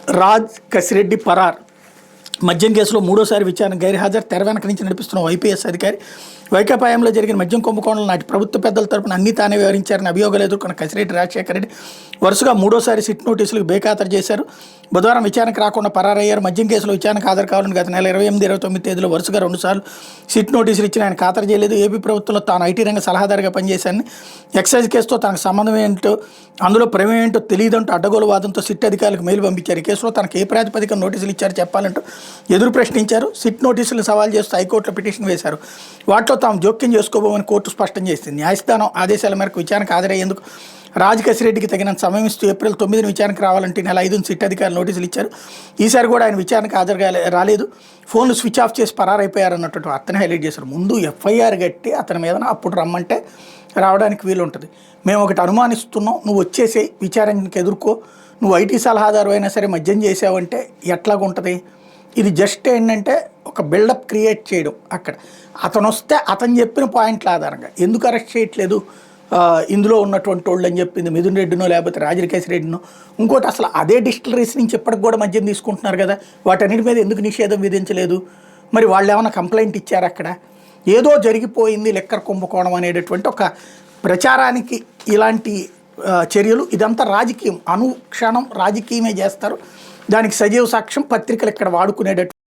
రాజ్ కసిరెడ్డి పరార్ మద్యం కేసులో మూడోసారి విచారణ గైర్హాజరు తెర వెనక నుంచి నడిపిస్తున్న ఐపీఎస్ అధికారి వైకాపా హయాంలో జరిగిన మద్యం కుంభకోణంలో నాటి ప్రభుత్వ పెద్దల తరపున అన్ని తానే వివరించారని అభియోగాలు ఎదుర్కొన్న కసిరెడ్డి రాజశేఖర రెడ్డి వరుసగా మూడోసారి సిట్ నోటీసులకు బేఖాతరు చేశారు. బుధవారం విచారణకు రాకుండా పరారయ్యారు. మద్యం కేసులో విచారణకు హాజరు కావాలని గత నెల 28, 29 తేదీలో వరుసగా 2 సార్లు సిట్ నోటీసులు ఇచ్చిన ఆయన ఖాతరు చేయలేదు. ఏపీ ప్రభుత్వంలో తాను ఐటీ రంగ సలహాదారుగా పనిచేశానని, ఎక్సైజ్ కేసుతో తనకు సంబంధం ఏంటో, అందులో ప్రమేయం ఏంటో తెలియదంటూ అడ్డగోలు వాదంతో సిట్ అధికారులకు మెయిల్ పంపించారు. ఈ కేసులో తనకు ఏ ప్రాతిపదికన నోటీసులు ఇచ్చారో చెప్పాలంటూ ఎదురు ప్రశ్నించారు. సిట్ నోటీసులు సవాల్ చేస్తూ హైకోర్టులో పిటిషన్ వేశారు. వాటిలో తాము జోక్యం చేసుకోబోమని కోర్టు స్పష్టం చేసింది. న్యాయస్థానం ఆదేశాల మేరకు విచారణకు హాజరయ్యేందుకు రాజ్ కసిరెడ్డికి తగినంత సమయం ఇస్తూ ఏప్రిల్ 9 విచారణకు రావాలంటే నెల 5 సిట్ అధికారులు నోటీసులు ఇచ్చారు. ఈసారి కూడా ఆయన విచారణకు హాజరుగా రాలేదు. ఫోన్లు స్విచ్ ఆఫ్ చేసి పరారైపోయారన్నట్టు అతను హైలైట్ చేశారు. ముందు ఎఫ్ఐఆర్ కట్టి అతని మీద అప్పుడు రమ్మంటే రావడానికి వీలు ఉంటుంది. మేము ఒకటి అనుమానిస్తున్నాం, నువ్వు వచ్చేసి విచారణకు ఎదుర్కో, నువ్వు ఐటీ సలహాదారు అయినా సరే మద్యం చేసావంటే ఎట్లాగుంటుంది. ఇది జస్ట్ ఏంటంటే ఒక బిల్డప్ క్రియేట్ చేయడం. అక్కడ అతను వస్తే అతను చెప్పిన పాయింట్ల ఆధారంగా ఎందుకు అరెస్ట్ చేయట్లేదు ఇందులో ఉన్నటువంటి వాళ్ళు అని చెప్పింది మిథున్ రెడ్డినో లేకపోతే రాజకేశ్ రెడ్డినో. ఇంకోటి అసలు అదే డిస్టిలరీస్ నుంచి ఇప్పటికి కూడా మద్యం తీసుకుంటున్నారు కదా, వాటన్నిటి మీద ఎందుకు నిషేధం విధించలేదు? మరి వాళ్ళు ఏమైనా కంప్లైంట్ ఇచ్చారు? అక్కడ ఏదో జరిగిపోయింది లిక్కర్ కుంభకోణం అనేటటువంటి ఒక ప్రచారానికి ఇలాంటి చర్యలు, ఇదంతా రాజకీయం, అనుక్షణం రాజకీయమే చేస్తారు. దానికి సజీవ సాక్ష్యం పత్రికలు ఇక్కడ వాడుకునేటటువంటి